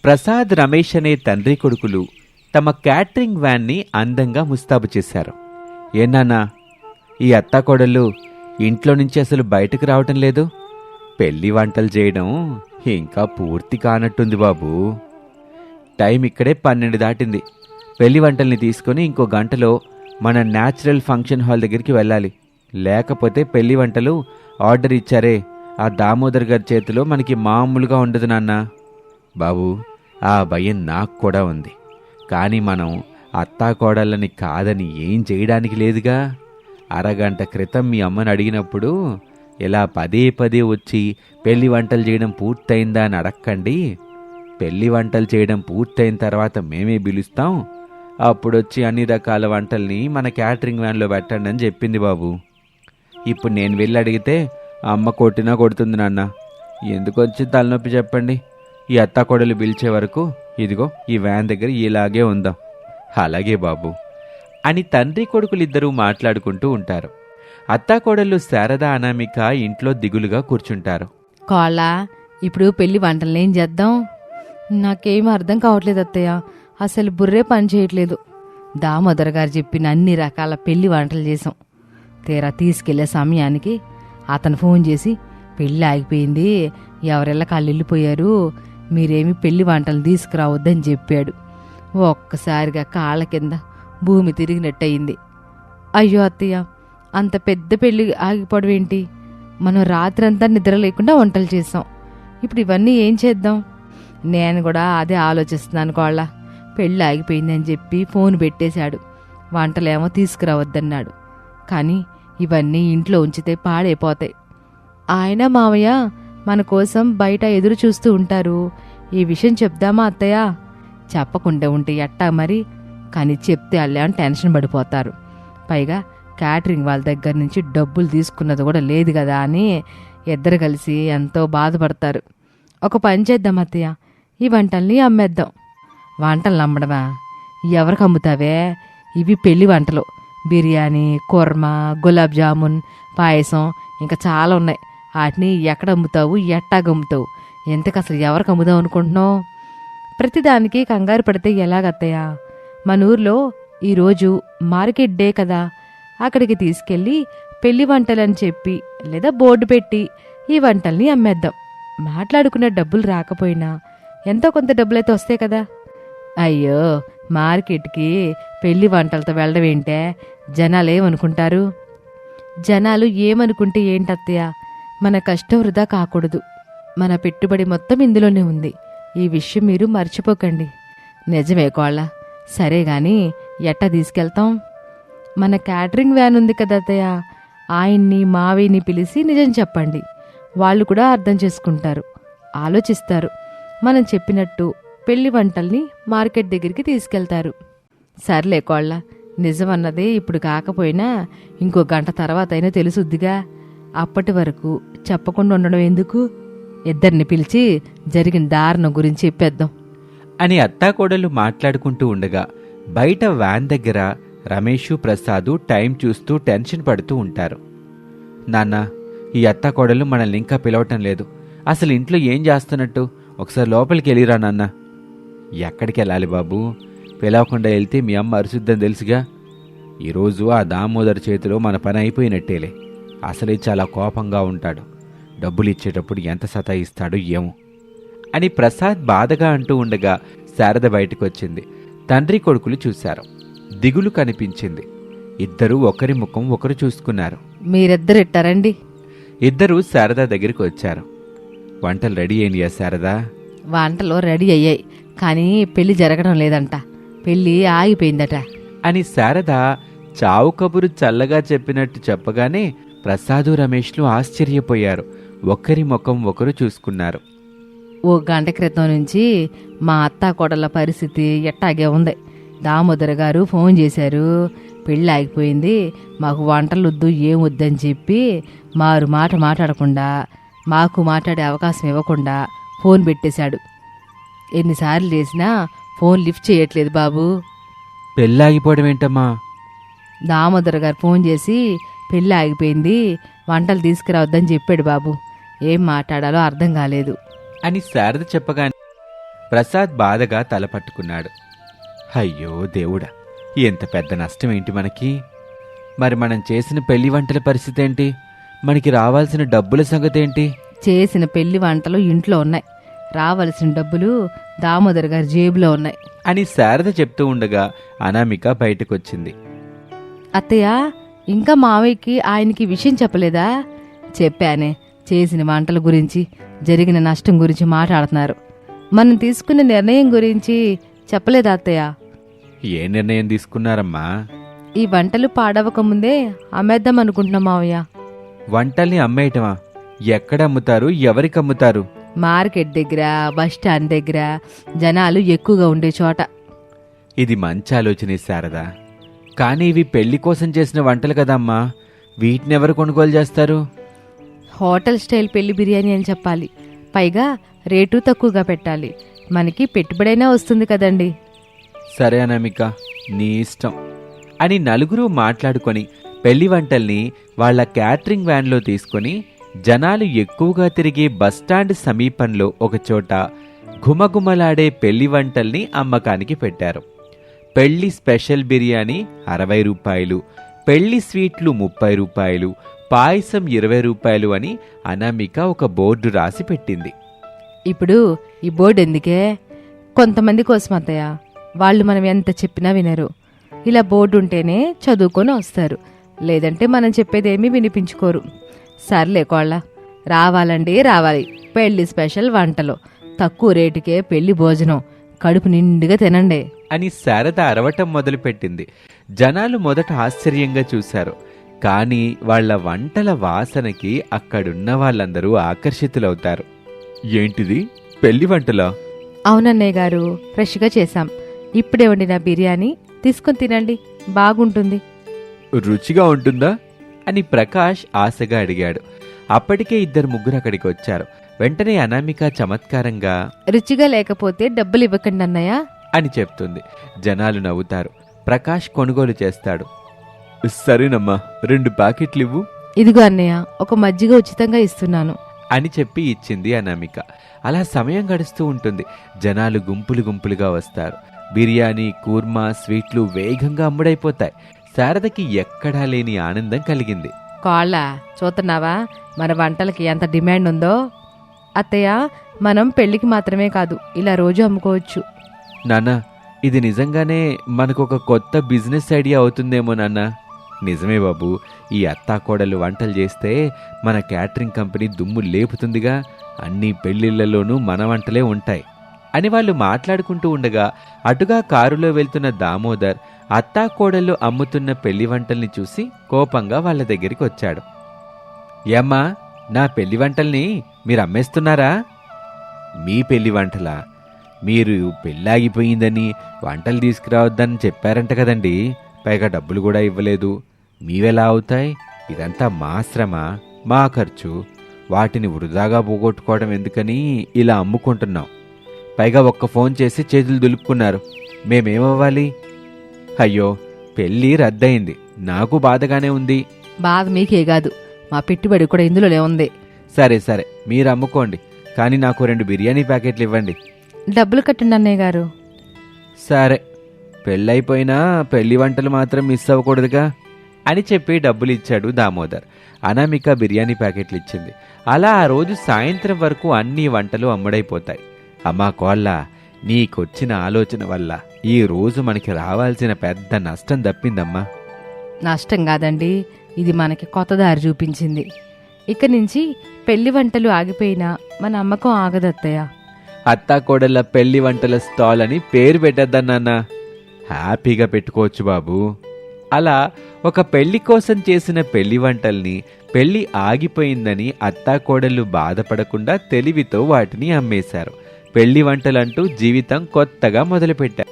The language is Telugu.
ప్రసాద్, రమేష్ అనే తండ్రి కొడుకులు తమ క్యాటరింగ్ వ్యాన్ని అందంగా ముస్తాబు చేశారు. ఏనాన్నా, ఈ అత్తాకోడళ్ళు ఇంట్లో నుంచి అసలు బయటకు రావటం లేదు. పెళ్లి వంటలు చేయడం ఇంకా పూర్తి కానట్టుంది బాబూ. టైం ఇక్కడే 12 దాటింది. పెళ్లి వంటల్ని తీసుకుని ఇంకో గంటలో మన న్యాచురల్ ఫంక్షన్ హాల్ దగ్గరికి వెళ్ళాలి. లేకపోతే పెళ్లి వంటలు ఆర్డర్ ఇచ్చారే ఆ దామోదర్ గారి చేతిలో మనకి మామూలుగా ఉండదు నాన్న. బాబు, ఆ భయం నాకు కూడా ఉంది. కానీ మనం అత్తాకోడళ్ళని కాదని ఏం చేయడానికి లేదుగా. అరగంట క్రితం మీ అమ్మని అడిగినప్పుడు ఇలా పదే పదే వచ్చి పెళ్లి వంటలు చేయడం పూర్తయిందా అని అడక్కండి. పెళ్లి వంటలు చేయడం పూర్తయిన తర్వాత మేమే పిలుస్తాం, అప్పుడొచ్చి అన్ని రకాల వంటల్ని మన క్యాటరింగ్ వ్యాన్లో పెట్టండి అని చెప్పింది బాబు. ఇప్పుడు నేను వెళ్ళి అడిగితే అమ్మ కొట్టినా కొడుతుంది నాన్న. ఎందుకు వచ్చి తలనొప్పి చెప్పండి. ఈ అత్తాకోడలు పిలిచే వరకు ఇదిగో ఈ వ్యాన్ దగ్గర ఇలాగే ఉందాం. అలాగే బాబు అని తండ్రి కొడుకులిద్దరూ మాట్లాడుకుంటూ ఉంటారు. అత్తాకోడళ్ళు శారద, అనామిక ఇంట్లో దిగులుగా కూర్చుంటారు. కోళ్ళ, ఇప్పుడు పెళ్లి వంటలనేం చేద్దాం? నాకేం అర్థం కావట్లేదు అత్తయ్య. అసలు బుర్రే పని చేయట్లేదు. దామోదర్ గారు చెప్పిన అన్ని రకాల పెళ్లి వంటలు చేసాం. తీరా తీసుకెళ్లే సమయానికి అతను ఫోన్ చేసి పెళ్లి ఆగిపోయింది, ఎవరెళ్ళ కాళ్ళు వెళ్ళిపోయారు, మీరేమి పెళ్లి వంటలు తీసుకురావద్దని చెప్పాడు. ఒక్కసారిగా కాళ్ళ కింద భూమి తిరిగినట్టయింది. అయ్యో అత్తయ్య, అంత పెద్ద పెళ్లి ఆగిపోవడం ఏంటి? మనం రాత్రంతా నిద్ర లేకుండా వంటలు చేసాం. ఇప్పుడు ఇవన్నీ ఏం చేద్దాం? నేను కూడా అదే ఆలోచిస్తున్నాను కోళ్ళ. పెళ్ళి ఆగిపోయిందని చెప్పి ఫోన్ పెట్టేశాడు. వంటలేమో తీసుకురావద్దన్నాడు. కానీ ఇవన్నీ ఇంట్లో ఉంచితే పాడైపోతాయి. ఆయన మామయ్య మన కోసం బయట ఎదురు చూస్తూ ఉంటారు. ఈ విషయం చెప్దామా అత్తయ్య? చెప్పకుండా ఉంటే ఎట్టా మరి? కానీ చెప్తే అల్లేమని టెన్షన్ పడిపోతారు. పైగా క్యాటరింగ్ వాళ్ళ దగ్గర నుంచి డబ్బులు తీసుకున్నది కూడా లేదు కదా అని ఇద్దరు కలిసి ఎంతో బాధపడతారు. ఒక పని చేద్దాం అత్తయ్య, ఈ వంటల్ని అమ్మేద్దాం. వంటలు అమ్మడమా? ఎవరికి అమ్ముతావే? ఇవి పెళ్లి వంటలు. బిర్యానీ, కుర్మా, గులాబ్ జామున్, పాయసం ఇంకా చాలా ఉన్నాయి. వాటిని ఎక్కడ అమ్ముతావు, ఎట్టాగమ్ముతావు? ఎంతకు అసలు ఎవరికి అమ్ముదాం అనుకుంటున్నావు? ప్రతిదానికి కంగారు పడితే ఎలాగత్తయ్య? మన ఊర్లో ఈరోజు మార్కెట్ డే కదా, అక్కడికి తీసుకెళ్ళి పెళ్లి వంటలని చెప్పి లేదా బోర్డు పెట్టి ఈ వంటల్ని అమ్మేద్దాం. మాట్లాడుకున్న డబ్బులు రాకపోయినా ఎంతో కొంత డబ్బులైతే వస్తాయి కదా. అయ్యో, మార్కెట్కి పెళ్లి వంటలతో వెళ్ళడం ఏంటే? జనాలు ఏమనుకుంటారు? జనాలు ఏమనుకుంటే ఏంటత్తయ్య? మన కష్టం వృధా కాకూడదు. మన పెట్టుబడి మొత్తం ఇందులోనే ఉంది. ఈ విషయం మీరు మర్చిపోకండి. నిజమే కోళ్ళ. సరే గాని ఎట్టా తీసుకెళ్తాం? మన క్యాటరింగ్ వ్యాన్ ఉంది కదా అత్తయ్య, ఆయన్ని మావిని పిలిచి నిజం చెప్పండి. వాళ్ళు కూడా అర్థం చేసుకుంటారు, ఆలోచిస్తారు. మనం చెప్పినట్టు పెళ్లి వంటల్ని మార్కెట్ దగ్గరికి తీసుకెళ్తారు. సర్లే కోళ్ళ, నిజమన్నదే ఇప్పుడు కాకపోయినా ఇంకో గంట తర్వాత అయినా తెలుసుద్దిగా. అప్పటి వరకు చెప్పకుండా ఉండడం ఎందుకు? ఇద్దరిని పిలిచి జరిగిన దారుణం గురించి చెప్పేద్దాం అని అత్తాకోడళ్ళు మాట్లాడుకుంటూ ఉండగా బయట వ్యాన్ దగ్గర రమేషు, ప్రసాదు టైం చూస్తూ టెన్షన్ పడుతూ ఉంటారు. నాన్న, ఈ అత్తాకోడళ్ళు మనల్ని ఇంకా పిలవటం లేదు. అసలు ఇంట్లో ఏం చేస్తున్నట్టు? ఒకసారి లోపలికి వెళ్ళిరా నాన్న. ఎక్కడికి వెళ్ళాలి బాబు? పిలవకుండా వెళ్తే మీ అమ్మ అరుసుద్దని తెలుసుగా. ఈరోజు ఆ దామోదర్ చేతిలో మన పని అయిపోయినట్టేలే. అసలే చాలా కోపంగా ఉంటాడు. డబ్బులు ఇచ్చేటప్పుడు ఎంత సతాయిస్తాడో ఏమో అని ప్రసాద్ బాధగా అంటూ ఉండగా శారద బయటకొచ్చింది. తండ్రి కొడుకులు చూశారు. దిగులు కనిపించింది. ఇద్దరూ ఒకరి ముఖం ఒకరు చూసుకున్నారు. మీరిద్దరు ఇట్టారండి. ఇద్దరూ శారద దగ్గరికి వచ్చారు. వంటలు రెడీ అయినాయా శారదా? వంటలు రెడీ అయ్యాయి, కానీ పెళ్లి జరగడం లేదంట. పెళ్లి ఆగిపోయిందట అని శారద చావు కబురు చల్లగా చెప్పినట్టు చెప్పగానే ప్రసాదు, రమేష్లు ఆశ్చర్యపోయారు. ఒకరి ముఖం ఒకరు చూసుకున్నారు. ఓ గంట క్రితం నుంచి మా అత్తాకోడళ్ళ పరిస్థితి ఎట్టాగే ఉంది. దామోదర్ గారు ఫోన్ చేశారు. పెళ్ళి ఆగిపోయింది, మాకు వంటలు వద్దు, ఏం వద్దని చెప్పి మారు మాట మాట్లాడకుండా, మాకు మాట్లాడే అవకాశం ఇవ్వకుండా ఫోన్ పెట్టేశాడు. ఎన్నిసార్లు చేసినా ఫోన్ లిఫ్ట్ చేయట్లేదు బాబు. పెళ్ళి ఆగిపోవడం ఏంటమ్మా? దామోదర్ గారు ఫోన్ చేసి పెళ్ళి ఆగిపోయింది, వంటలు తీసుకురావద్దని చెప్పాడు బాబు. ఏం మాట్లాడాలో అర్థం కాలేదు అని శారద చెప్పగానే ప్రసాద్ బాధగా తల పట్టుకున్నాడు. అయ్యో దేవుడా, ఎంత పెద్ద నష్టమేంటి మనకి. మరి మనం చేసిన పెళ్లి వంటల పరిస్థితి ఏంటి? మనకి రావాల్సిన డబ్బుల సంగతేంటి? చేసిన పెళ్లి వంటలు ఇంట్లో ఉన్నాయి, రావలసిన డబ్బులు దామోదర్ గారి జేబులో ఉన్నాయి అని శారద చెప్తూ ఉండగా అనామిక బయటకొచ్చింది. అత్తయ్య, ఇంకా మావయ్యకి ఆయనకి విషయం చెప్పలేదా? చెప్పానే, చేసిన వంటల గురించి, జరిగిన నష్టం గురించి మాట్లాడుతున్నారు. మనం తీసుకున్న నిర్ణయం గురించి చెప్పలేదా అత్తయ్య? ఏ నిర్ణయం తీసుకున్నారమ్మా? ఈ వంటలు పాడవకముందే అమ్మేద్దాం అనుకుంటున్నాం మావయ్య. వంటల్ని అమ్మేయటమా? ఎక్కడ అమ్ముతారు? ఎవరికి అమ్ముతారు? మార్కెట్ దగ్గర, బస్టాండ్ దగ్గర, జనాలు ఎక్కువగా ఉండే చోట. ఇది మంచి ఆలోచనే శారదా, కానీ ఇవి పెళ్లి కోసం చేసిన వంటలు కదమ్మా, వీటినెవరు కొనుగోలు చేస్తారు? హోటల్ స్టైల్ పెళ్లి బిర్యానీ అని చెప్పాలి, పైగా రేటు తక్కువగా పెట్టాలి. మనకి పెట్టుబడైనా వస్తుంది కదండి. సరే అనామిక, నీ ఇష్టం అని నలుగురు మాట్లాడుకొని పెళ్లి వంటల్ని వాళ్ల క్యాటరింగ్ వ్యాన్లో తీసుకొని జనాలు ఎక్కువగా తిరిగే బస్టాండ్ సమీపంలో ఒకచోట ఘుమఘుమలాడే పెళ్లి వంటల్ని అమ్మకానికి పెట్టారు. పెళ్లి స్పెషల్ బిర్యానీ 60 రూపాయలు, పెళ్లి స్వీట్లు 30 రూపాయలు, పాయసం 20 రూపాయలు అని అనామిక ఒక బోర్డు రాసి పెట్టింది. ఇప్పుడు ఈ బోర్డు ఎందుకే? కొంతమంది కోసం అత్తయ్య, వాళ్ళు మనం ఎంత చెప్పినా వినరు. ఇలా బోర్డు ఉంటేనే చదువుకొని వస్తారు, లేదంటే మనం చెప్పేదేమీ వినిపించుకోరు. సర్లే కోళ్ళ, రావాలండి రావాలి. పెళ్లి స్పెషల్ వంటలు, తక్కువ రేటుకే పెళ్లి భోజనం, కడుపు నిండుగా తినండి అని శారద అరవటం మొదలుపెట్టింది. జనాలు మొదట ఆశ్చర్యంగా చూశారు, కానీ వాళ్ల వంటల వాసనకి అక్కడున్న వాళ్ళందరూ ఆకర్షితులవుతారు. ఏంటిది, పెళ్లి వంటలా? అవునన్నయ్య గారు, ఫ్రెష్గా చేశాం. ఇప్పుడే వండిన బిర్యానీ తీసుకొని తినండి, బాగుంటుంది. రుచిగా ఉంటుందా అని ప్రకాష్ ఆశగా అడిగాడు. అప్పటికే 2-3 అక్కడికి వచ్చారు. వెంటనే అనామిక చమత్కారంగా, రుచిగా లేకపోతే డబ్బులు ఇవ్వకండి అన్నయ్య అని చెప్తుంది. జనాలు నవ్వుతారు. ప్రకాష్ కొనుగోలు చేస్తాడు. సరేనమ్మా, 2 ప్యాకెట్లు ఇవ్వు. ఇదిగో అన్నయ్య, ఒక మజ్జిగ ఉచితంగా ఇస్తున్నాను అని చెప్పి ఇచ్చింది అనామిక. అలా సమయం గడుస్తూ ఉంటుంది. జనాలు గుంపులు గుంపులుగా వస్తారు. బిర్యానీ, కూర్మా, స్వీట్లు వేగంగా అమ్ముడైపోతాయి. శారదకి ఎక్కడా లేని ఆనందం కలిగింది. కోళ్ళ, చూస్తున్నావా మన వంటలకి ఎంత డిమాండ్ ఉందో? అత్తయ్య, మనం పెళ్లికి మాత్రమే కాదు, ఇలా రోజు అమ్ముకోవచ్చు. నాన్నా, ఇది నిజంగానే మనకొక కొత్త బిజినెస్ ఐడియా అవుతుందేమో నాన్నా. నిజమే బాబు, ఈ అత్తాకోడలు వంటలు చేస్తే మన క్యాటరింగ్ కంపెనీ దుమ్ము లేపుతుందిగా. అన్ని పెళ్లిళ్లలోనూ మన వంటలే ఉంటాయి అని వాళ్ళు మాట్లాడుకుంటూ ఉండగా అటుగా కారులో వెళ్తున్న దామోదర్ అత్తాకోడళ్ళు అమ్ముతున్న పెళ్లి వంటల్ని చూసి కోపంగా వాళ్ళ దగ్గరికి వచ్చాడు. ఏమ్మా, నా పెళ్లి వంటల్ని మీరు అమ్మేస్తున్నారా? మీ పెళ్లి వంటలా? మీరు పెళ్ళాగిపోయిందని వంటలు తీసుకురావద్దని చెప్పారంట కదండి, పైగా డబ్బులు కూడా ఇవ్వలేదు. మీవెలా అవుతాయి? ఇదంతా మా శ్రమ, మా ఖర్చు. వాటిని వృధాగా పోగొట్టుకోవడం ఎందుకని ఇలా అమ్ముకుంటున్నాం. పైగా ఒక్క ఫోన్ చేసి చేతులు దులుపుకున్నారు. మేమేమవ్వాలి? అయ్యో, పెళ్ళి రద్దయింది, నాకు బాధగానే ఉంది. బాధ మీకే కాదు, మా పెట్టుబడి కూడా ఇందులోనే ఉంది. సరే సరే, మీరు అమ్ముకోండి, కానీ నాకు 2 బిర్యానీ ప్యాకెట్లు ఇవ్వండి. డబ్బులు కట్టండి అన్నయ్య గారు. సరే, పెళ్ళైపోయినా పెళ్లి వంటలు మాత్రం మిస్ అవ్వకూడదుగా అని చెప్పి డబ్బులు ఇచ్చాడు దామోదర్. అనామిక బిర్యానీ ప్యాకెట్లు ఇచ్చింది. అలా ఆ రోజు సాయంత్రం వరకు అన్ని వంటలు అమ్ముడైపోతాయి. అమ్మా కోళ్ళ, నీకొచ్చిన ఆలోచన వల్ల ఈ రోజు మనకి రావాల్సిన పెద్ద నష్టం తప్పిందమ్మా. నష్టం కాదండి, ఇది మనకి కొత్త దారి చూపించింది. ఇక నుంచి పెళ్లి వంటలు ఆగిపోయినా మన అమ్మకం ఆగదత్తయ్య. అత్తాకోడళ్ళ పెళ్లి వంటల స్టాల్ అని పేరు పెట్టద్దన్నా, హ్యాపీగా పెట్టుకోవచ్చు బాబు. అలా ఒక పెళ్లి కోసం చేసిన పెళ్లి వంటల్ని పెళ్లి ఆగిపోయిందని అత్తాకోడళ్ళు బాధపడకుండా తెలివితో వాటిని అమ్మేశారు. పెళ్లి వంటలంటూ జీవితం కొత్తగా మొదలుపెట్టారు.